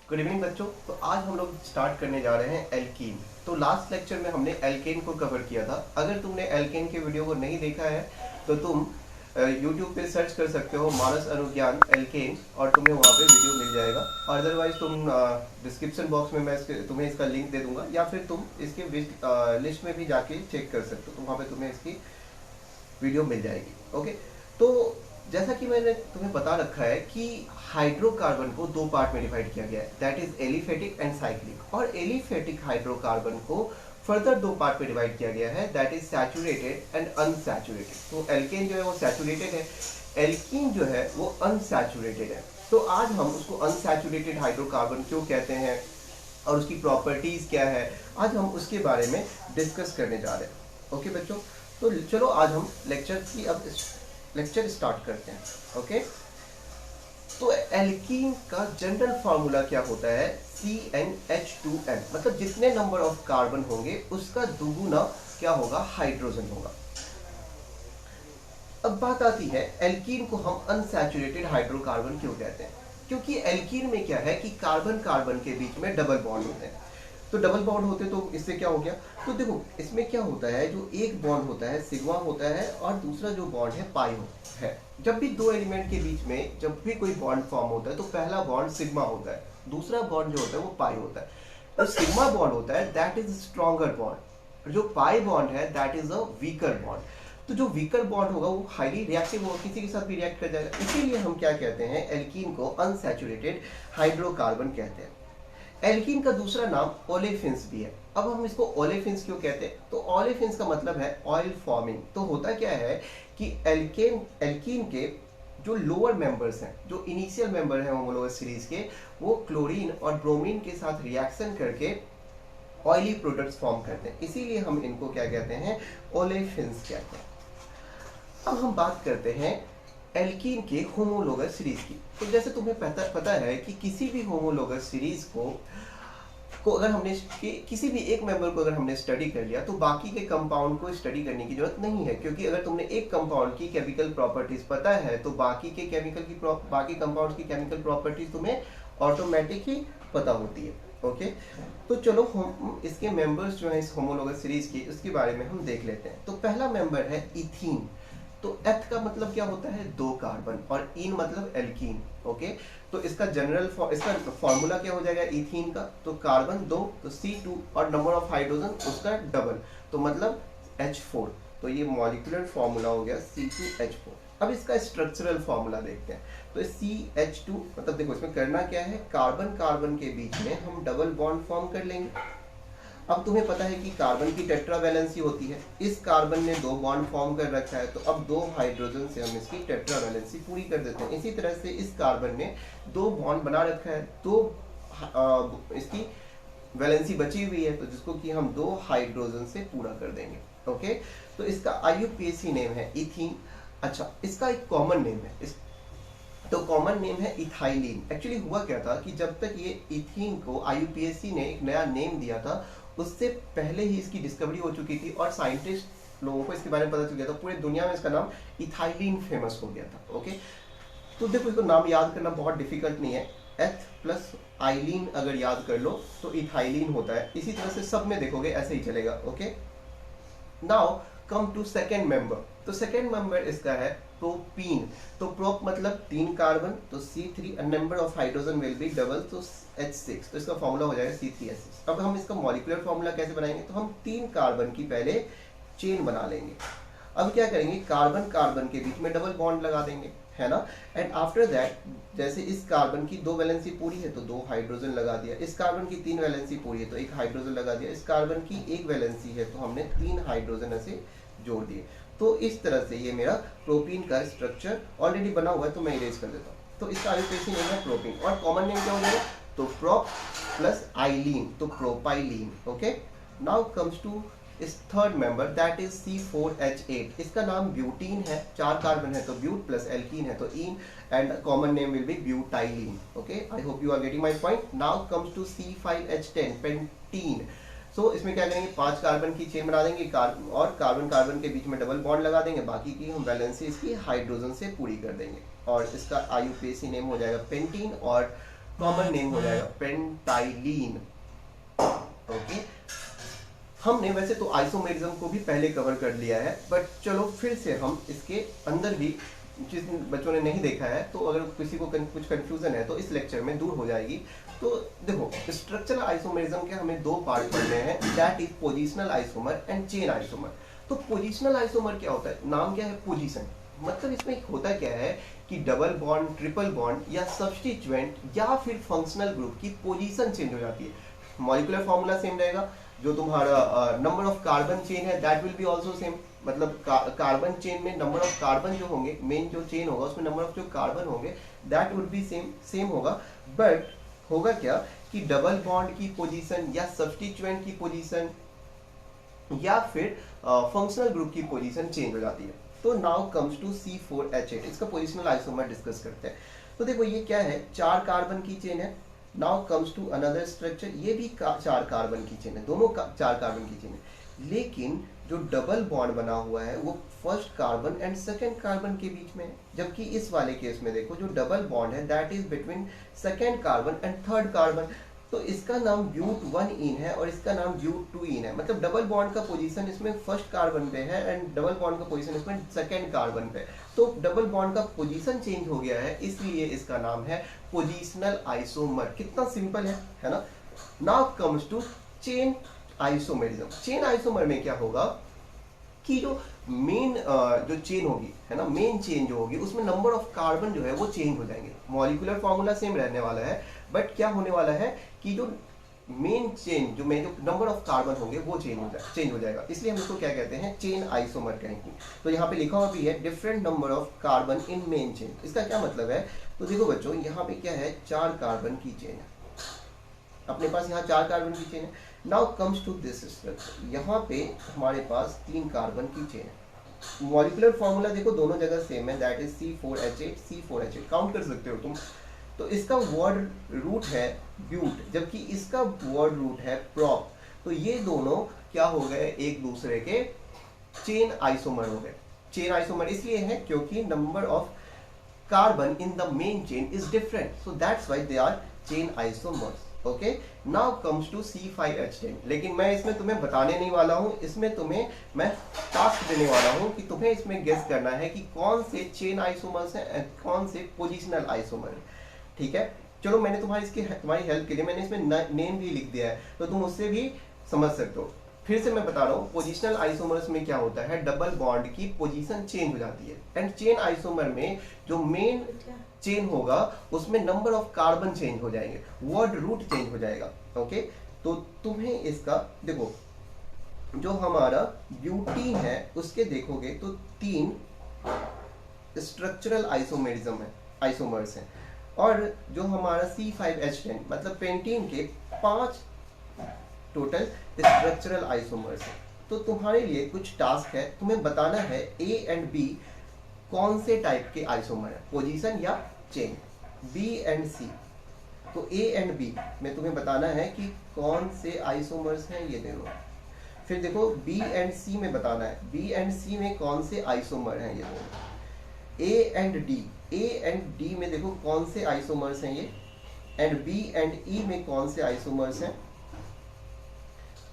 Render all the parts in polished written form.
Good evening बच्चों। तो आज हम लोग स्टार्ट करने जा रहे हैं एल्कीन। तो लास्ट लेक्चर में हमने एल्केन को कवर किया था। अगर तुमने एल्केन के वीडियो को नहीं देखा है तो तुम यूट्यूब पे सर्च कर सकते हो मानस अनुज्ञान एल्केन और तुम्हें वहाँ पे वीडियो मिल जाएगा। और अदरवाइज तुम डिस्क्रिप्शन बॉक्स में मैं तुम्हें इसका लिंक दे दूंगा या फिर तुम इसके लिस्ट में भी जाके चेक कर सकते हो, तो वहाँ पे तुम्हें इसकी वीडियो मिल जाएगी। ओके, तो जैसा कि मैंने तुम्हें बता रखा है कि हाइड्रोकार्बन को दो पार्ट में डिवाइड किया गया है, that is aliphatic and cyclic. और एलिफेटिक हाइड्रोकार्बन को फर्दर दो पार्ट में डिवाइड किया गया है, that is saturated and unsaturated. तो एल्केन जो है वो सैचुरेटेड है, एल्कीन जो है वो अनसैचुरेटेड है। तो आज हम उसको अनसैचुरेटेड हाइड्रोकार्बन क्यों कहते हैं और उसकी प्रॉपर्टीज क्या है, आज हम उसके बारे में डिस्कस करने जा रहे हैं। ओके बच्चों, तो चलो आज हम लेक्चर स्टार्ट करते हैं। ओके, तो एल्कीन का जनरल फार्मूला क्या होता है, CnH2n, मतलब जितने नंबर ऑफ कार्बन होंगे उसका दुगुना क्या होगा, हाइड्रोजन होगा। अब बात आती है एल्कीन को हम अनसैचुरेटेड हाइड्रोकार्बन क्यों कहते हैं, क्योंकि एल्कीन में क्या है कि कार्बन कार्बन के बीच में डबल बॉन्ड होते हैं। तो डबल बॉन्ड होते तो इससे क्या हो गया, तो देखो इसमें क्या होता है, जो एक बॉन्ड होता है सिग्मा होता है और दूसरा जो बॉन्ड है पाई है। जब भी दो एलिमेंट के बीच में जब भी कोई बॉन्ड फॉर्म होता है तो पहला बॉन्ड सिग्मा होता है, दूसरा बॉन्ड जो होता है वो पाई होता है। तो सिग्मा बॉन्ड होता है दैट इज स्ट्रॉन्गर बॉन्ड, जो पाई बॉन्ड है that is a weaker bond. तो जो वीकर बॉन्ड होगा वो हाईली रिएक्टिव होगा, किसी के साथ भी रिएक्ट कर जाएगा। इसीलिए हम क्या कहते हैं, एल्कीन को अनसैचुरेटेड हाइड्रोकार्बन कहते हैं। एल्कीन का दूसरा नाम ओलेफिन्स भी है। अब हम इसको ओलेफिन्स क्यों कहते हैं, तो ओलेफिन्स का मतलब है ऑयल फॉर्मिंग। तो होता क्या है कि एल्कीन के जो लोअर मेंबर्स हैं, जो इनिशियल मेंबर हैं होमोलोगस सीरीज के, वो क्लोरीन और ब्रोमीन के साथ रिएक्शन करके ऑयली प्रोडक्ट्स फॉर्म करते हैं, इसीलिए हम इनको क्या कहते हैं, ओलेफिन्स कहते हैं। अब हम बात करते हैं एल्कीन के होमोलोगस सीरीज की। तो जैसे तुम्हें पता है कि किसी भी होमोलोगस सीरीज को अगर हमने किसी भी एक मेंबर को अगर हमने स्टडी कर लिया तो बाकी के कंपाउंड को स्टडी करने की जरूरत नहीं है, क्योंकि अगर तुमने एक कंपाउंड की केमिकल प्रॉपर्टीज पता है तो बाकी कंपाउंड की केमिकल प्रॉपर्टीज तुम्हें ऑटोमेटिक ही पता होती है। ओके, तो चलो हम इसके मेंबर्स जो है इस होमोलोगस सीरीज की, उसके बारे में हम देख लेते हैं। तो पहला मेंबर है इथीन। तो एथ का मतलब क्या होता है, दो कार्बन, और इन मतलब एल्कीन। ओके, तो इसका इसका फॉर्मूला क्या हो जाएगा इथीन का, तो कार्बन दो तो C2 और नंबर ऑफ हाइड्रोजन उसका डबल, तो मतलब H4। तो ये मॉलिक्यूलर फॉर्मूला हो गया C2H4। अब इसका स्ट्रक्चरल फॉर्मूला देखते हैं। तो CH2 मतलब देखो इसमें करना क्या है, कार्बन कार्बन के बीच में हम डबल बॉन्ड फॉर्म कर लेंगे। अब तुम्हें पता है कि कार्बन की टेट्रा वैलेंसी होती है, इस कार्बन ने दो बॉन्ड फॉर्म कर रखा है, तो अब दो हाइड्रोजन से हम इसकी टेट्रा वैलेंसी पूरी कर देते हैं। इसी तरह से इस कार्बन ने दो बॉन्ड बना रखा है, तो इसकी वैलेंसी बची हुई है, तो जिसको कि हम दो हाइड्रोजन से पूरा कर देंगे। ओके, तो इसका IUPAC नेम है इथीन। अच्छा, इसका एक कॉमन नेम है, तो कॉमन नेम है इथाइलिन। एक्चुअली हुआ क्या था कि जब तक ये इथीन को IUPAC ने एक नया नेम दिया था, उससे पहले ही इसकी डिस्कवरी हो चुकी थी और साइंटिस्ट लोगों को इसके बारे में पता चल गया था, पूरे दुनिया में इसका नाम इथाइलिन फेमस हो गया था। ओके, तो देखो इसको नाम याद करना बहुत डिफिकल्ट नहीं है, एथ प्लस आइलिन अगर याद कर लो तो इथाइलिन होता है। इसी तरह से सब में देखोगे ऐसे ही चलेगा। Okay, now come to second member. तो सेकेंड मेंबर इसका है प्रोपीन। तो प्रोप मतलब तीन कार्बन, तो C3 number of hydrogen will be double, तो H6, तो इसका फॉर्मूला हो जाएगा C3H6। अब हम इसका मॉलिक्यूलर फॉर्मूला कैसे बनाएंगे, तो हम तीन कार्बन की पहले चेन बना लेंगे। अब क्या करेंगे, कार्बन कार्बन के बीच में डबल बॉन्ड लगा देंगे, है ना। एंड आफ्टर दैट जैसे इस कार्बन की दो वैलेंसी पूरी है तो दो हाइड्रोजन लगा दिया, इस कार्बन की तीन वैलेंसी पूरी है तो एक हाइड्रोजन लगा दिया, इस कार्बन की एक वैलेंसी है तो हमने तीन हाइड्रोजन ऐसे जोड़ दिए। तो इस तरह से ये मेरा प्रोपीन का स्ट्रक्चर ऑलरेडी बना हुआ है, तो मैं इरेज कर देता हूँ। तो इसका IUPAC नेम है प्रोपीन, और कॉमन नेम क्या हो जाएगा, तो प्रोप प्लस आइलीन, तो propylene. Okay, now comes to इस third member that is C4H8। इसका नाम ब्यूटीन है, चार कार्बन है तो ब्यूट प्लस एल्कीन है तो इन, and common name will be butylene. Okay, I hope you are getting my point. Now comes to C5H10 pentene. So इसमें क्या करेंगे, पांच कार्बन की चेन बना देंगे और कार्बन कार्बन के बीच में डबल बॉन्ड लगा देंगे, बाकी की हम वैलेंसी इसकी हाइड्रोजन से पूरी कर देंगे, और इसका IUPAC नेम हो जाएगा पेंटीन, और कॉमन नेम हो जाएगा पेंटाइलीन। ओके, हमने वैसे तो आइसोमेरिज्म को भी पहले कवर कर लिया है, बट चलो फिर से हम इसके अंदर भी, जिस बच्चों ने नहीं देखा है तो अगर किसी को कुछ कंफ्यूजन है तो इस लेक्चर में दूर हो जाएगी। तो देखो, स्ट्रक्चरल आइसोमेरिज्म के हमें दो पार्ट पढ़ने हैं, that is positional isomer and chain isomer. तो पोजिशनल आइसोमर क्या होता है, नाम क्या है, पोजीशन, मतलब इसमें होता क्या है कि डबल बॉन्ड, ट्रिपल बॉन्ड या सब्स्टिट्यूएंट या फिर फंक्शनल ग्रुप की पोजीशन चेंज हो जाती है। मॉलिक्यूलर फॉर्मूला सेम रहेगा, जो तुम्हारा नंबर ऑफ कार्बन चेन है that will be also same, मतलब कार्बन चेन में नंबर ऑफ कार्बन जो होंगे, मेन जो चेन होगा उसमें नंबर ऑफ जो कार्बन होंगे दैट वुड बी सेम होगा। बट होगा क्या कि डबल बॉन्ड की पोजीशन या सब्स्टिट्यूएंट की पोजीशन या फिर फंक्शनल ग्रुप की पोजीशन चेंज हो जाती है। तो नाउ कम्स टू C4H8, इसका पोजिशनल आइसोमर डिस्कस करते हैं। तो देखो ये क्या है, 4 कार्बन की चेन है। Now comes to another structure, ये भी 4 कार्बन की चेन है, दोनों 4 कार्बन की चेन है, लेकिन जो डबल बॉन्ड बना हुआ है वो first carbon and second carbon के बीच में है। जबकि इस वाले केस में देखो, जो डबल बॉन्ड है that is between second carbon and third carbon. तो इसका नाम ब्यूट 1 इन है और इसका नाम ब्यूट 2 इन है, मतलब डबल बॉन्ड का पोजीशन इसमें फर्स्ट कार्बन पे है एंड डबल बॉन्ड का पोजीशन इसमें सेकेंड कार्बन पे। तो डबल बॉन्ड का पोजीशन चेंज हो गया है, इसलिए इसका नाम है पोजिशनल आइसोमर। कितना सिंपल है ना। Now comes to chain isomerism. Chain isomer में क्या होगा कि जो मेन जो चेन होगी है ना, मेन चेन जो होगी उसमें नंबर ऑफ कार्बन जो है वो चेंज हो जाएंगे। मॉलिक्यूलर फॉर्मूला सेम रहने वाला है, बट क्या होने वाला है कि जो मेन चेन जो नंबर ऑफ कार्बन होंगे वो चेंज हो जाएगा, इसलिए हम इसको क्या कहते हैं, चेन आइसोमर कहेंगे। तो यहाँ पे लिखा हुआ भी है different number of carbon in main chain. इसका क्या मतलब है, तो देखो बच्चों, यहाँ पे क्या है, 4 कार्बन की चेन है, अपने पास यहाँ 4 कार्बन की चेन है। Now comes to this structure, यहाँ पे हमारे पास 3 कार्बन की चेन है। मॉलिक्यूलर फॉर्मूला देखो दोनों जगह सेम है, दैट इज C4H8 काउंट कर सकते हो तुम। तो इसका वर्ड रूट है ब्यूट, जबकि इसका वर्ड रूट है प्रॉप। तो ये दोनों क्या हो गए, एक दूसरे के चेन आइसोमर हो गए। चेन आइसोमर इसलिए है क्योंकि number of carbon in the main chain is different, so that's why they are chain isomers. Okay, now comes to C5H10। लेकिन मैं इसमें तुम्हें बताने नहीं वाला हूं, इसमें तुम्हें मैं टास्क देने वाला हूं कि तुम्हें इसमें गेस करना है कि कौन से चेन आइसोमर्स हैं, कौन से पोजिशनल आइसोमर हैं। ठीक है, चलो मैंने तुम्हारी हेल्प के लिए मैंने इसमें नेम भी लिख दिया है, तो तुम उससे भी समझ सकते हो। फिर से मैं बता रहा हूँ, पोजिशनल आइसोमर्स में क्या होता है, डबल बॉन्ड की पोजीशन चेंज हो जाती है, एंड चेन आइसोमर में जो मेन चेन होगा उसमें नंबर ऑफ कार्बन चेंज हो जाएंगे, वर्ड रूट चेंज हो जाएगा। ओके, तो तुम्हें इसका देखो, जो हमारा ब्यूटीन है उसके देखोगे तो 3 स्ट्रक्चरल आइसोमर्स हैं, और जो हमारा C5H10 मतलब पेंटीन के 5 टोटल स्ट्रक्चरल आइसोमर्स हैं। तो तुम्हारे लिए कुछ टास्क है, तुम्हें बताना है A एंड B कौन से टाइप के आइसोमर है, पोजीशन या चेन, B एंड C। तो A एंड B में तुम्हें बताना है कि कौन से आइसोमर्स हैं ये दोनों। फिर देखो B एंड C में बताना है, B एंड C में कौन से आइसोमर हैं ये दोनों। A एंड D में देखो कौन से आइसोमर्स हैं ये, एंड B एंड E में कौन से आइसोमर्स हैं।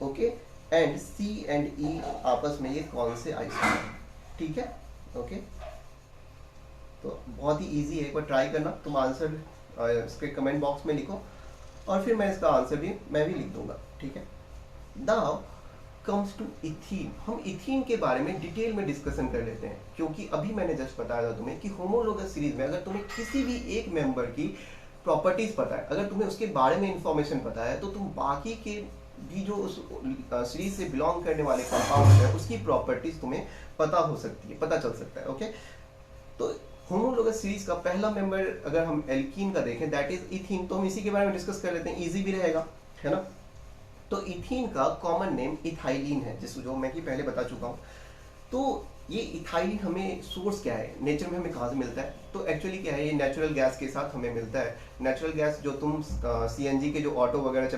Okay, and C and E आपस में ये कौन से आइसोमर। ठीक है, ओके, तो बहुत ही इजी है, एक बार ट्राई करना। तुम आंसर इसके कमेंट बॉक्स में लिखो और फिर मैं इसका आंसर भी मैं भी लिख दूंगा। ठीक है, नाउ कम्स टू इथीन। हम इथीन के बारे में डिटेल में डिस्कशन कर लेते हैं, क्योंकि अभी मैंने जस्ट बताया था तुम्हें कि होमोलोगस सीरीज में अगर तुम्हें किसी भी एक मेंबर की प्रॉपर्टीज पता है, अगर तुम्हें उसके बारे में इंफॉर्मेशन पता है, तो तुम बाकी के भी जो उस सीरीज से बिलोंग करने वाले कंपाउंड है उसकी प्रॉपर्टीज तुम्हें पता हो सकती है, पता चल सकता है। ओके, तो होमोलोगस सीरीज का पहला मेंबर अगर हम एल्कीन का देखें दैट इज इथीन, तो हम इसी के बारे में डिस्कस कर लेते हैं, इजी भी रहेगा, है ना। तो इथीन का कॉमन नेम इथाइलिन है, जो मैं कि पहले बता चुका हूँ। तो ये इथाइलिन हमें सोर्स क्या है, नेचर में हमें कहाँ से मिलता है, तो एक्चुअली क्या है, ये नेचुरल गैस के साथ हमें मिलता है। नेचुरल गैस जो तुम CNG के जो ऑटो वगैरह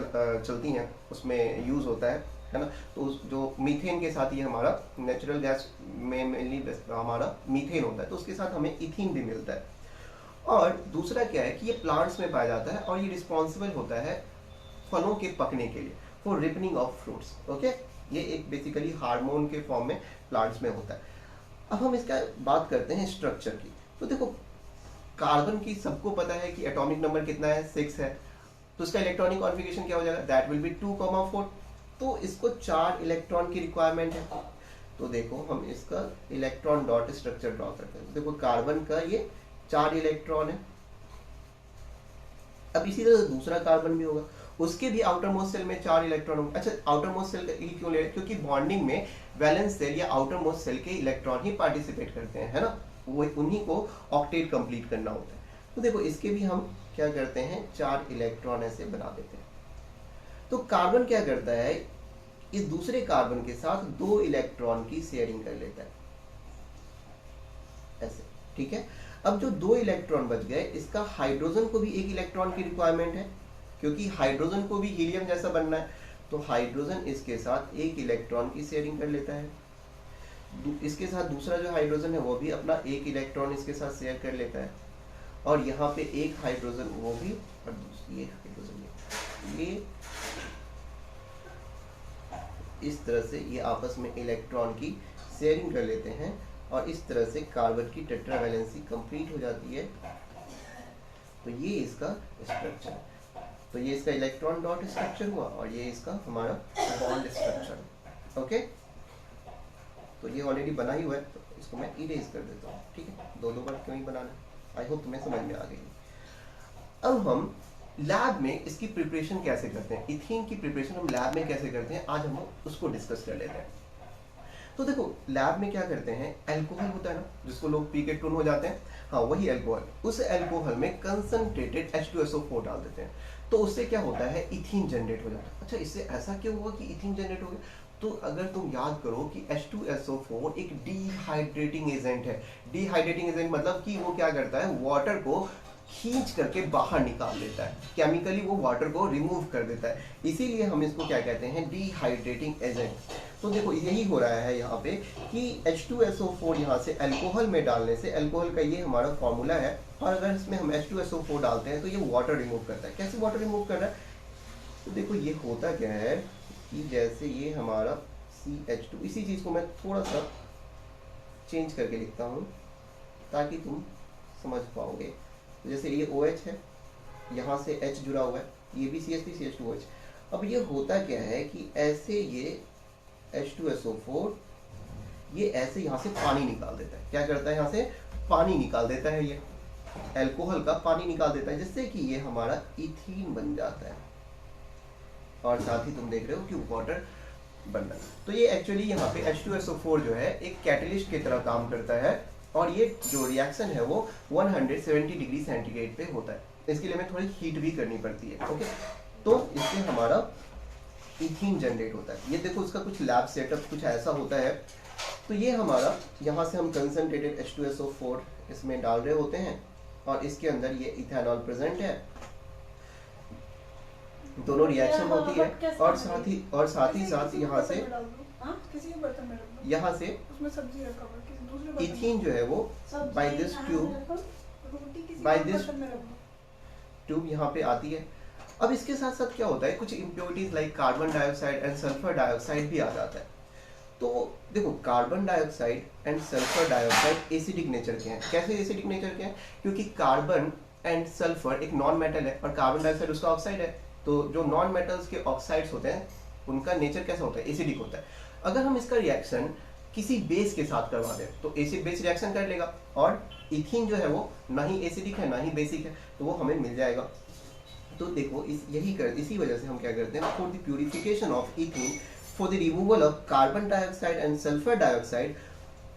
चलती हैं उसमें यूज़ होता है ना। तो जो मीथेन के साथ ये हमारा नेचुरल गैस में मेनली हमारा मीथेन होता है, तो उसके साथ हमें इथीन भी मिलता है। और दूसरा क्या है कि ये प्लांट्स में पाया जाता है और ये रिस्पॉन्सिबल होता है फलों के पकने के लिए, for ripening of fruits. Okay, ये एक बेसिकली हार्मोन के फॉर्म में प्लांट्स में होता है। अब हम इसका बात करते हैं स्ट्रक्चर की। तो देखो, कार्बन की सबको पता है कि एटॉमिक नंबर कितना है, 6 है। तो इसका इलेक्ट्रॉनिक कॉन्फ़िगरेशन क्या हो जाएगा, दैट विल बी 2,4। तो इसको 4 इलेक्ट्रॉन की रिक्वायरमेंट है। तो देखो हम इसका इलेक्ट्रॉन डॉट स्ट्रक्चर ड्रॉ करते हैं। देखो कार्बन का ये 4 इलेक्ट्रॉन है। अब इसी तरह दूसरा कार्बन भी होगा, उसके भी आउटर मोस्ट सेल में 4 इलेक्ट्रॉन होंगे। अच्छा, आउटर मोस्ट सेल क्यों ले रहे हैं, क्योंकि बॉन्डिंग में वैलेंस सेल या आउटर मोस्ट सेल के इलेक्ट्रॉन ही पार्टिसिपेट करते हैं, है ना, वो उन्हीं को ऑक्टेट कंप्लीट करना होता है। तो देखो इसके भी हम क्या करते हैं, 4 इलेक्ट्रॉन ऐसे बना देते हैं। तो कार्बन क्या करता है, इस दूसरे कार्बन के साथ 2 इलेक्ट्रॉन की शेयरिंग कर लेता है ऐसे, ठीक है। अब जो 2 इलेक्ट्रॉन बच गए, इसका हाइड्रोजन को भी 1 इलेक्ट्रॉन की रिक्वायरमेंट है, क्योंकि हाइड्रोजन को भी हीलियम जैसा बनना है। तो हाइड्रोजन इसके साथ 1 इलेक्ट्रॉन की शेयरिंग कर लेता है। इसके साथ दूसरा जो हाइड्रोजन है वो भी अपना 1 इलेक्ट्रॉन इसके साथ शेयर कर लेता है। और यहाँ पे एक हाइड्रोजन वो भी, और ये हाइड्रोजन ये इस तरह से ये आपस में इलेक्ट्रॉन की शेयरिंग कर लेते हैं और इस तरह से कार्बन की टेट्रावैलेंसी कंप्लीट हो जाती है। तो ये इसका स्ट्रक्चर है। तो ये इसका इलेक्ट्रॉन डॉट स्ट्रक्चर हुआ और ये इसका हमारा बॉन्ड स्ट्रक्चर। ओके, तो ये ऑलरेडी बना ही हुआ है, तो इसको मैं इरेज कर देता हूँ, ठीक है। दो बार क्यों ही बनाना, आई होप तुम्हें समझ में आ गई। अब हम लैब में इसकी प्रिपरेशन कैसे करते हैं, इथीन की प्रिपरेशन हम लैब में कैसे करते हैं, आज हम उसको डिस्कस कर लेते हैं। तो देखो लैब में क्या करते हैं, अल्कोहल होता है ना, जिसको लोग पी के टून हो जाते हैं, हाँ वही अल्कोहल, उस अल्कोहल में कंसंट्रेटेड H2SO4 डाल देते हैं। तो उससे क्या होता है, इथीन जनरेट हो जाता है। अच्छा, इससे ऐसा क्यों हुआ कि इथीन जनरेट हो गया, तो अगर तुम याद करो कि H2SO4 एक डिहाइड्रेटिंग एजेंट है। डिहाइड्रेटिंग एजेंट मतलब कि वो क्या करता है, वाटर को खींच करके बाहर निकाल देता है, केमिकली वो वाटर को रिमूव कर देता है, इसीलिए हम इसको क्या कहते हैं, डिहाइड्रेटिंग एजेंट। तो देखो यही हो रहा है यहाँ पे कि H2SO4 यहाँ से अल्कोहल में डालने से, अल्कोहल का ये हमारा फॉर्मूला है, और अगर इसमें हम H2SO4 डालते हैं तो ये वाटर रिमूव करता है। कैसे वाटर रिमूव कर रहा है, तो देखो ये होता क्या है कि जैसे ये हमारा CH2, इसी चीज़ को मैं थोड़ा सा चेंज करके लिखता हूँ ताकि तुम समझ पाओगे। जैसे ये OH है, यहाँ से H जुड़ा हुआ है, ये भी CH3CH2OH। अब ये होता क्या है कि ऐसे ये H2SO4 ये ऐसे यहाँ से पानी निकाल देता है। क्या करता है, यहाँ से पानी निकाल देता है, ये अल्कोहल का पानी निकाल देता है, जिससे कि ये हमारा इथीन बन जाता है। और साथ ही तुम देख रहे हो कि वाटर बन रहा है। तो ये एक्चुअली यहाँ पे H2SO4 जो है एक कैटलिस्ट की तरह काम करता है, और ये जो रिएक्शन है वो 170 डिग्री सेंटीग्रेड पे होता है। इसके लिए हमें थोड़ी हीट भी करनी पड़ती है। ओके, तो इससे हमारा इथीन जनरेट होता है। ये देखो उसका कुछ लैब सेटअप कुछ ऐसा होता है। तो ये हमारा यहाँ से हम कंसंट्रेटेड H2SO4 इसमें डाल रहे होते हैं, और इसके अंदर ये इथेनॉल प्रेजेंट है, दोनों रिएक्शन होती है, और साथ ही साथ यहाँ से इथीन जो है वो बाय दिस ट्यूब यहाँ पे आती है। अब इसके साथ साथ क्या होता है, कुछ impurities like carbon dioxide and sulphur dioxide भी आ जाता है। तो देखो carbon dioxide and sulphur dioxide acidic nature के हैं। कैसे एसिडिक नेचर के हैं, क्योंकि कार्बन एंड सल्फर एक नॉन मेटल है और कार्बन डाइऑक्साइड उसका ऑक्साइड है। तो जो नॉन मेटल्स के ऑक्साइड्स होते हैं उनका नेचर कैसा होता है, एसिडिक होता है। अगर हम इसका रिएक्शन किसी बेस के साथ करवा दें तो एसिड बेस रिएक्शन कर लेगा, और इथीन जो है वो ना ही एसिडिक है ना ही बेसिक है, तो वो हमें मिल जाएगा। तो देखो इसी वजह से हम क्या करते हैं, for the purification of ethene, for the removal of carbon dioxide and sulphur dioxide,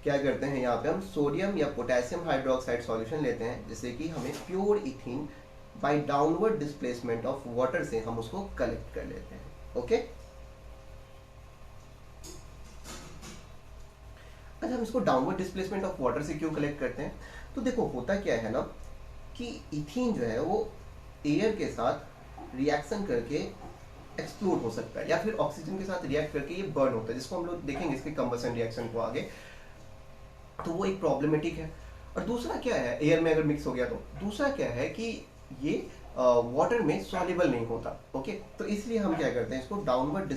क्या करते हैं यहाँ पे हम सोडियम या पोटेशियम हाइड्रोक्साइड सॉल्यूशन लेते हैं, जिससे कि हमें pure ethene by downward displacement of water से हम उसको कलेक्ट कर लेते हैं। ओके, अच्छा हम इसको डाउनवर्ड डिस्प्लेसमेंट ऑफ वाटर से क्यों कलेक्ट करते हैं, तो देखो होता क्या है ना कि इथीन जो है वो एयर के साथ रिएक्शन करके एक्सप्लोड हो सकता है, या फिर ऑक्सीजन के साथ रिएक्ट करके ये बर्न होता है, जिसको हम लोग देखेंगे इसके कंबसन रिएक्शन को आगे। तो वो एक प्रॉब्लमेटिक है। और दूसरा क्या है, एयर में अगर मिक्स हो गया तो दूसरा क्या है कि ये वाटर में सॉल्युबल नहीं होता। ओके, तो इसलिए हम क्या करते हैं, इसको डाउनवर्ड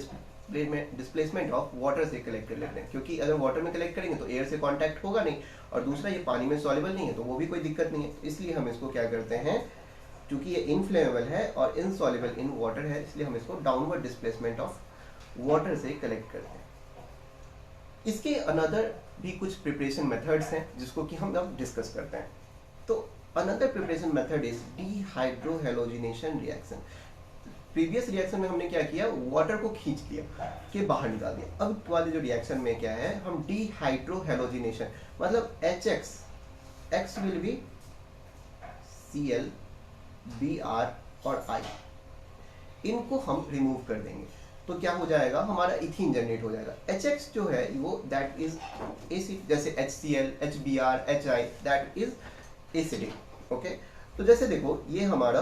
डिस्प्लेसमेंट ऑफ वाटर से कलेक्ट कर लेते हैं, क्योंकि अगर वाटर में कलेक्ट करेंगे तो एयर से कांटेक्ट होगा नहीं, और दूसरा ये पानी में सॉल्युबल नहीं है तो वो भी कोई दिक्कत नहीं है। इसलिए हम इसको क्या करते हैं, क्योंकि ये इनफ्लेमेबल है और इनसॉल्युबल इन वाटर है, इसलिए हम इसको डाउनवर्ड डिस्प्लेसमेंट ऑफ वाटर से कलेक्ट करते हैं। इसके अनदर भी कुछ प्रिपरेशन मेथड्स हैं जिसको कि हम अब डिस्कस करते हैं। तो another preparation method is dehydrohalogenation reaction. Previous reaction में हमने क्या किया, वाटर को खींच लिया के बाहर निकाल दिया। अब वाले जो रिएक्शन में क्या है, हम डीहाइड्रोहेलोजिनेशन मतलब HX, X will be Cl, Br और I, इनको हम रिमूव कर देंगे तो क्या हो जाएगा, हमारा इथीन जनरेट हो जाएगा। HX जो है वो दैट इज एसिड, जैसे HCl, HBr, HI that is acidic. Okay, तो जैसे देखो ये हमारा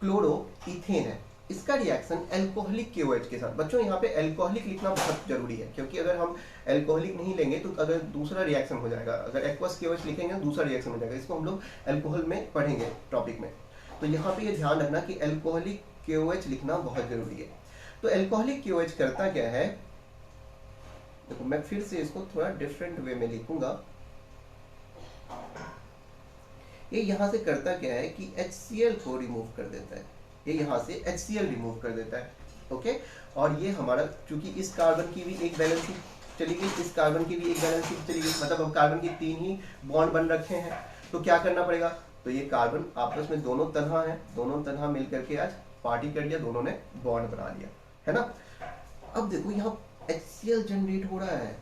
क्लोरो इथेन है, इसका रिएक्शन एल्कोहलिक KOH के साथ। बच्चों यहाँ पे एल्कोहलिक लिखना बहुत जरूरी है, क्योंकि अगर हम एल्कोहलिक नहीं लेंगे तो अगर दूसरा रिएक्शन हो जाएगा, अगर एक्वस KOH लिखेंगे तो दूसरा रिएक्शन हो जाएगा। इसको हम लोग एल्कोहल में पढ़ेंगे टॉपिक में, तो यहाँ पे ये ध्यान रखना कि एल्कोहलिक KOH लिखना बहुत जरूरी है। तो एल्कोहलिक KOH करता क्या है, देखो मैं फिर से इसको थोड़ा डिफरेंट वे में लिखूंगा। ये यहाँ से करता क्या है कि HCl को रिमूव कर देता है, ये यहाँ से HCl रिमूव कर देता है। ओके, और ये हमारा चूंकि इस कार्बन की भी एक वैलेंसी चली गई, इस कार्बन की भी एक वैलेंसी चली गई, मतलब अब कार्बन की 3 ही बॉन्ड बन रखे हैं, तो क्या करना पड़ेगा, तो ये कार्बन आपस में दोनों तनहा है, दोनों तनहा मिलकर के आज पार्टी कर लिया, दोनों ने बॉन्ड बना लिया, है ना। अब देखो यहाँ HCl जनरेट हो रहा है,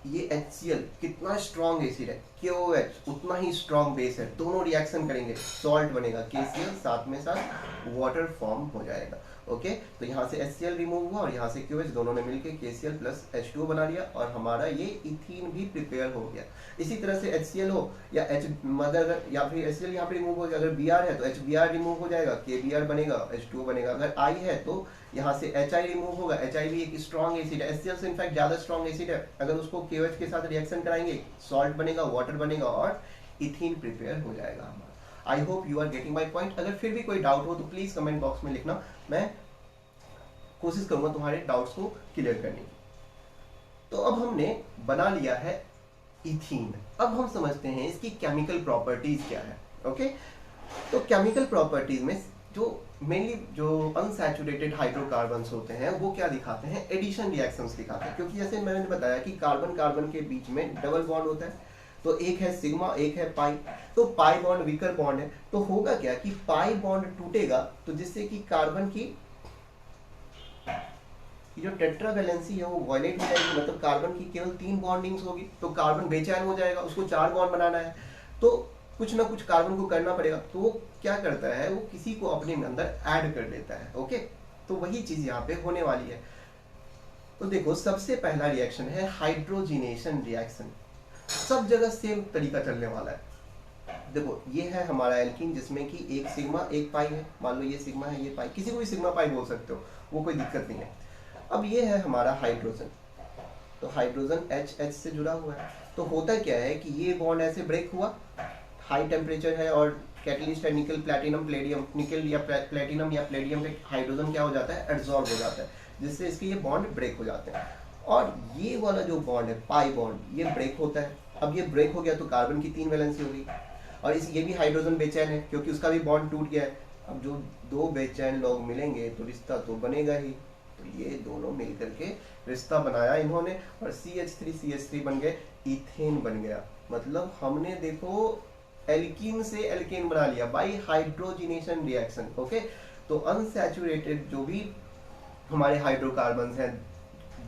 ये HCl कितना स्ट्रॉन्ग एसिड है, KOH उतना ही स्ट्रॉन्ग बेस है, दोनों रिएक्शन करेंगे, सॉल्ट बनेगा KCl, साथ में साथ वाटर फॉर्म हो जाएगा। ओके, तो यहाँ से HCl रिमूव हुआ और यहाँ से KOH, दोनों ने मिलकर KCl प्लस H2O बना लिया और हमारा ये इथीन भी प्रिपेयर हो गया। इसी तरह से HCl हो या H मदर या फिर HCl यहाँ पे रिमूव हो गया, अगर Br है तो HBr रिमूव हो जाएगा, KBr बनेगा, H2O बनेगा। अगर I है तो यहाँ से HI रिमूव होगा, HI भी एक स्ट्रॉन्ग एसिड है, HCl से इनफैक्ट ज्यादा स्ट्रॉन्ग एसिड है, अगर उसको KOH के साथ रिएक्शन कराएंगे सॉल्ट बनेगा, वाटर बनेगा और इथीन प्रिपेयर हो जाएगा हमारा। I hope you are getting my point. अगर फिर भी कोई डाउट हो तो प्लीज कमेंट बॉक्स में लिखना, मैं कोशिश करूंगा तुम्हारे डाउट्स को क्लियर करने की। तो अब हमने बना लिया है इथीन, अब हम समझते हैं इसकी केमिकल प्रॉपर्टीज क्या है। ओके, तो केमिकल प्रॉपर्टीज में जो मेनली जो अनसैचुरेटेड हाइड्रोकार्बन्स होते हैं वो क्या दिखाते हैं, एडिशन रिएक्शंस दिखाते हैं, क्योंकि जैसे मैंने बताया कि कार्बन कार्बन के बीच में डबल बॉन्ड होता है, तो एक है सिग्मा एक है पाई, तो पाई बॉन्ड वीकर बॉन्ड है, तो होगा क्या कि पाई बॉन्ड टूटेगा तो जिससे कि कार्बन की जो टेट्रा वैलेंसी है वो वायलेट हो जाएगी, मतलब कार्बन की केवल 3 बॉन्डिंग्स होगी, तो कार्बन बेचैन हो जाएगा, उसको 4 बॉन्ड बनाना है तो कुछ ना कुछ कार्बन को करना पड़ेगा, तो वो क्या करता है, वो किसी को अपने अंदर ऐड कर लेता है। ओके, तो वही चीज यहाँ पे होने वाली है। तो देखो सबसे पहला रिएक्शन है हाइड्रोजिनेशन रिएक्शन, सब जगह सेम तरीका चलने वाला है। देखो ये है हमारा एल्कीन जिसमें कि एक सिग्मा एक पाई है, मान लो ये सिग्मा है ये पाई, किसी को भी सिग्मा पाई बोल सकते हो, वो कोई दिक्कत नहीं है। अब ये है हमारा हाइड्रोजन, तो हाइड्रोजन H से जुड़ा हुआ है, तो होता क्या है कि ये बॉन्ड ऐसे ब्रेक हुआ, हाई टेम्परेचर है और कैटलिस्ट है निकल प्लैटिनम प्लेडियम, निकल या प्लैटिनम या प्लेडियम पे हाइड्रोजन क्या हो जाता है, एड्सॉर्ब हो जाता है, जिससे इसके ये बॉन्ड ब्रेक हो जाते हैं। और ये वाला जो बॉन्ड है पाई बॉन्ड, ये ब्रेक होता है। अब ये ब्रेक हो गया तो कार्बन की 3 वैलेंसी हो गई, और इस ये भी हाइड्रोजन बेचैन है क्योंकि उसका भी बॉन्ड टूट गया है। अब जो 2 बेचैन लोग मिलेंगे तो रिश्ता तो बनेगा ही, तो ये दोनों मिल करके रिश्ता बनाया इन्होंने और CH3 बन गए, इथेन बन गया। मतलब हमने देखो एल्कीन से एल्केन बना लिया बाय हाइड्रोजिनेशन रिएक्शन। ओके, तो अनसैचुरेटेड जो भी हमारे हाइड्रोकार्बन्स हैं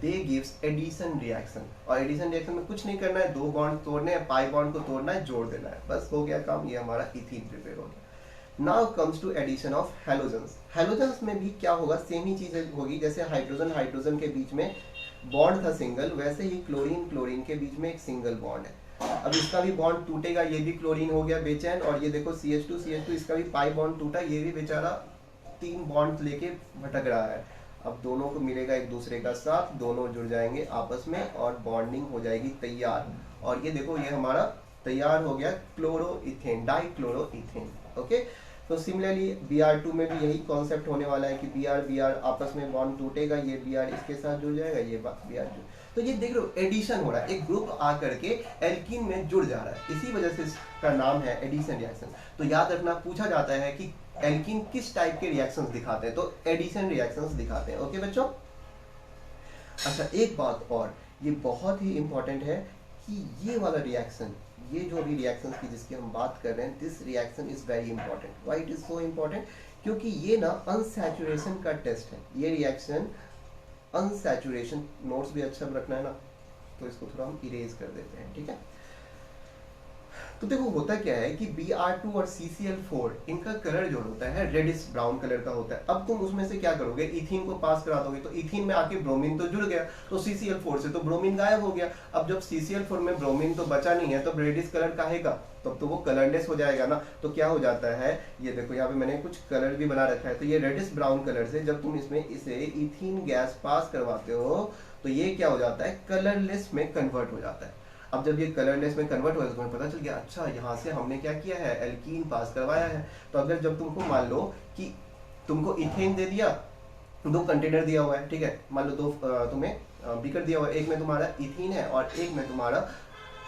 दे गिव्स एडिशन रिएक्शन, और एडिशन रिएक्शन में कुछ नहीं करना है, 2 बॉन्ड तोड़ने हैं, पाई बॉन्ड को तोड़ना है, जोड़ देना है, बस हो गया काम, ये हमारा इथीन प्रिपेयर हो गया। Now comes to addition of halogens. Halogens में भी क्या होगा, सेम ही चीज होगी, जैसे हाइड्रोजन हाइड्रोजन के बीच में बॉन्ड था सिंगल, वैसे ही क्लोरीन क्लोरीन के बीच में एक सिंगल बॉन्ड है। अब इसका भी बॉन्ड टूटेगा, ये भी क्लोरीन हो गया बेचैन, और ये देखो CH2 इसका भी पाई बॉन्ड टूटा, ये भी बेचारा 3 बॉन्ड लेके भटक रहा है। अब दोनों को मिलेगा एक दूसरे का साथ, दोनों जुड़ जाएंगे आपस में और बॉन्डिंग हो जाएगी तैयार। और ये देखो ये हमारा तैयार हो गया क्लोरोइथेन, डाइक्लोरोइथेन। ओके, तो सिमिलरली Br2 में भी यही कॉन्सेप्ट होने वाला है कि Br आपस में बॉन्ड टूटेगा, ये Br इसके साथ जुड़ जाएगा, ये Br तो ये देख लो एडिशन हो रहा है, एक ग्रुप आकर के एल्कीन में जुड़ जा रहा है, इसी वजह से इसका नाम है एडिशन रिएक्शन। तो याद रखना, पूछा जाता है कि एल्कीन किस टाइप के रिएक्शंस दिखाते हैं, तो एडिशन रिएक्शंस दिखाते हैं। ओके बच्चों, अच्छा एक बात और, ये बहुत ही इंपॉर्टेंट है कि ये वाला रिएक्शन, ये जो भी रिएक्शन की जिसकी हम बात कर रहे हैं, this reaction is very important. Why it is so important? क्योंकि ये ना अनसैचुरेशन का टेस्ट है, ये रिएक्शन अनसैचुरेशन। नोट्स भी अच्छा रखना है ना, तो इसको थोड़ा हम इरेज कर देते हैं, ठीक है। तो देखो होता क्या है कि Br2 और CCl4 इनका कलर जो होता है रेडिश ब्राउन कलर का होता है। अब तुम उसमें से क्या करोगे, इथीन को पास करा दोगे, तो इथीन में आके ब्रोमीन तो जुड़ गया, तो CCl4 से तो ब्रोमीन गायब हो गया। अब जब CCl4 में ब्रोमीन तो बचा नहीं है, तो रेडिश कलर काहेगा, तब तो वो कलरलेस हो जाएगा ना। तो क्या हो जाता है, ये देखो यहाँ पे मैंने कुछ कलर भी बना रखा है, तो ये रेडिश ब्राउन कलर से जब तुम इसमें इसे इथीन गैस पास करवाते हो, तो ये क्या हो जाता है, कलरलेस में कन्वर्ट हो जाता है। अब जब ये कलरलेस में कन्वर्ट हुआ, तुम्हें पता चल गया अच्छा यहाँ से हमने क्या किया है, एल्कीन पास करवाया है। तो अगर जब तुमको मान लो कि तुमको इथेन दे दिया, दो कंटेनर दिया हुआ है, ठीक है, मान लो दो तुम्हें बीकर दिया हुआ है, एक में तुम्हारा इथीन है और एक में तुम्हारा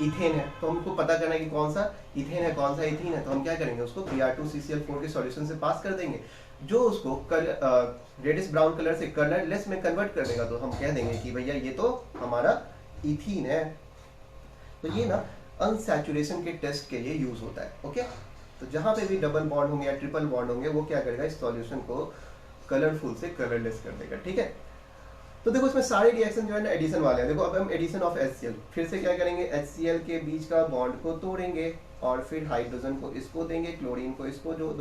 इथेन है, तो हमको पता करना है कि कौन सा इथेन है कौन सा इथीन है। तो हम क्या करेंगे, उसको Br2CCl4 के सॉल्यूशन से पास कर देंगे, जो उसको रेडिश ब्राउन कलर से कलरलेस में कन्वर्ट कर देगा। तो हम कह देंगे कि भैया ये तो हमारा इथीन है। तो ये ना अनसैचुरेशन के टेस्ट के लिए यूज होता है। ओके, तो जहां पे भी डबल बॉन्ड होंगे या ट्रिपल बॉन्ड होंगे, वो क्या करेगा, इस सॉल्यूशन को कलरफुल से कलरलेस कर देगा, ठीक है। तो देखो इसमें सारे रिएक्शन जो है ना एडिशन वाले हैं। देखो अब हम एडिशन ऑफ HCl फिर से क्या करेंगे, HCl के बीच का बॉन्ड को तोड़ेंगे और फिर हाइड्रोजन को इसको देंगे, क्लोरीन को इसको जो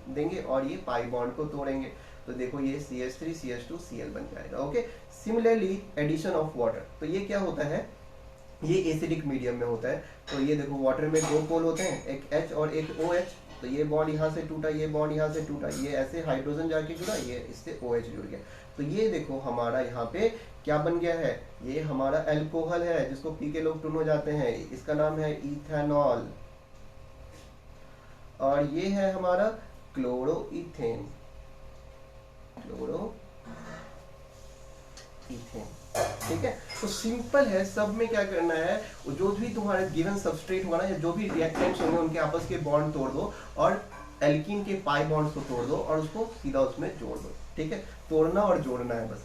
देंगे और ये पाई बॉन्ड को तोड़ेंगे। तो देखो ये CH3 CH2 Cl बन जाएगा। Okay, similarly addition of water, तो ये क्या होता है, ये एसिडिक मीडियम में होता है। तो ये देखो वाटर में दो पोल होते हैं, एक H और एक OH। तो ये बॉन्ड यहाँ से टूटा, ये बॉन्ड यहाँ से टूटा, ये ऐसे हाइड्रोजन जाके जुड़ा, ये इससे OH जुड़ गया। तो ये देखो हमारा यहाँ पे क्या बन गया है, ये हमारा एल्कोहल है, जिसको पी के लोग टुन हो जाते हैं, इसका नाम है इथेनॉल। और ये है हमारा क्लोरोइथेन, ठीक है। तो सिंपल है, सब में क्या करना है, जो भी तुम्हारे गिवन सबस्ट्रेट हुआ ना, या जो भी रिएक्टेंट्स होंगे उनके आपस के बॉन्ड तोड़ दो और एल्कीन के पाई बॉन्ड्स को तोड़ दो और उसको सीधा उसमें जोड़ दो, ठीक है। तोड़ना और जोड़ना है बस।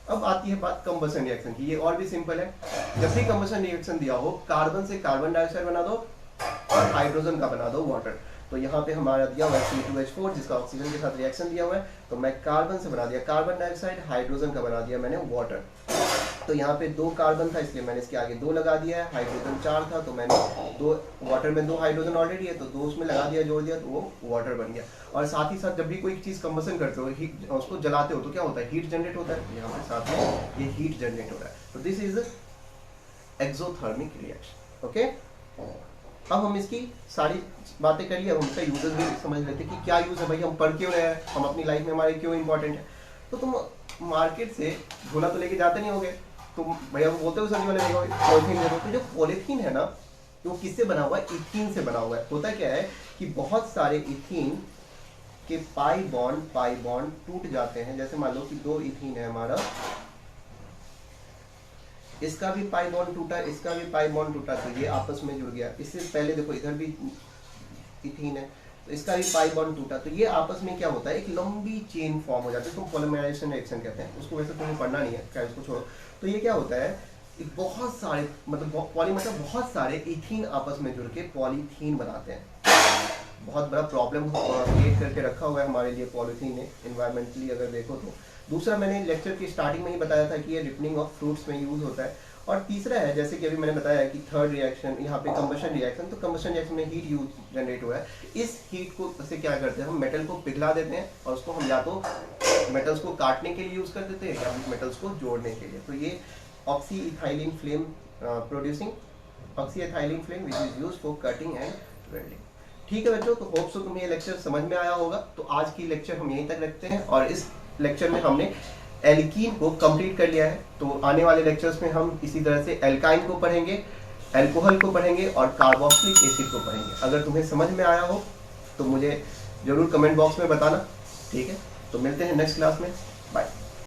अब आती है बात कंबशन रिएक्शन की, ये और भी सिंपल है। जब भी कंबशन रिएक्शन दिया हो, कार्बन से कार्बन डाइऑक्साइड बना दो और हाइड्रोजन का बना दो वाटर। तो यहाँ पे हमारा दिया हुआ है C2H4 जिसका ऑक्सीजन के साथ रिएक्शन दिया हुआ है, तो मैं कार्बन से बना दिया कार्बन डाइऑक्साइड, हाइड्रोजन का बना दिया मैंने वाटर। तो यहाँ पे दो कार्बन था इसलिए मैंने इसके आगे दो लगा दिया है, हाइड्रोजन 4 था तो मैंने दो, वाटर में दो हाइड्रोजन ऑलरेडी है तो दो उसमें लगा दिया, जोड़ दिया, तो वो वाटर बन गया। और साथ ही साथ जब भी कोई चीज कंबशन करते हो, हीट उसको जलाते हो, तो क्या होता है, हीट जनरेट होता है। यहाँ पे साथ में ये हीट जनरेट हो रहा है, तो this is exothermic reaction. Okay, अब हम इसकी सारी बातें कर लिया, हम इसका यूजेस भी समझ लेते कि क्या यूज है भाई, हम पढ़ क्यों रहे हैं, हम अपनी लाइफ में हमारे क्यों इंपॉर्टेंट है। तो तुम मार्केट से झोला तो लेके जाते नहीं होगे, तुम भैया बोलते हो सब्जी वाले पॉलीथीन दे दो। तो जो पॉलीथीन है ना, वो किससे बना हुआ है, इथीन से बना हुआ है। होता क्या है कि बहुत सारे इथीन के पाई बॉन्ड टूट जाते हैं। जैसे मान लो कि दो इथीन है हमारा, इसका भी पाई बॉन्ड टूटा, इसका भी पाई बॉन्ड टूटा, तो ये आपस में जुड़ गया। इससे पहले देखो इधर भी इथीन है, तो इसका भी पाई बॉन्ड टूटा, तो ये आपस में क्या होता है, एक लंबी चेन फॉर्म हो जाती है, इसको पॉलीमराइजेशन रिएक्शन कहते हैं। उसको वैसे तुम्हें पढ़ना नहीं है, क्या इसको छोड़ो। तो ये क्या होता है, बहुत सारे मतलब पॉली मतलब बहुत सारे इथीन आपस में जुड़ के पॉलीथीन बनाते हैं। बहुत बड़ा प्रॉब्लम क्रिएट करके रखा हुआ है हमारे लिए पॉलीथीन ने, एनवायरमेंटली अगर देखो तो। दूसरा मैंने लेक्चर की स्टार्टिंग में ही बताया था कि ये रिपनिंग ऑफ फ्रूट्स में यूज होता है। और तीसरा है, जैसे कि अभी मैंने बताया कि थर्ड रिएक्शन यहाँ पे कंबशन रिएक्शन, तो कंबशन रिएक्शन में हीट यूज जनरेट हुआ है। इस हीट को से क्या करते हैं, हम मेटल को पिघला देते हैं और उसको हम या तो मेटल्स को काटने के लिए यूज कर देते हैं या मेटल्स को जोड़ने के लिए। तो ये oxy ethylene flame producing oxy ethylene flame which is used for cutting and welding. ठीक है बच्चों, तो होप सो तुम्हें ये लेक्चर समझ में आया होगा। तो आज की लेक्चर हम यहीं तक रखते हैं और इस लेक्चर में हमने एल्कीन को कंप्लीट कर लिया है। तो आने वाले लेक्चर्स में हम इसी तरह से एल्काइन को पढ़ेंगे, अल्कोहल को पढ़ेंगे और कार्बोक्सिलिक एसिड को पढ़ेंगे। अगर तुम्हें समझ में आया हो तो मुझे ज़रूर कमेंट बॉक्स में बताना, ठीक है। तो मिलते हैं नेक्स्ट क्लास में।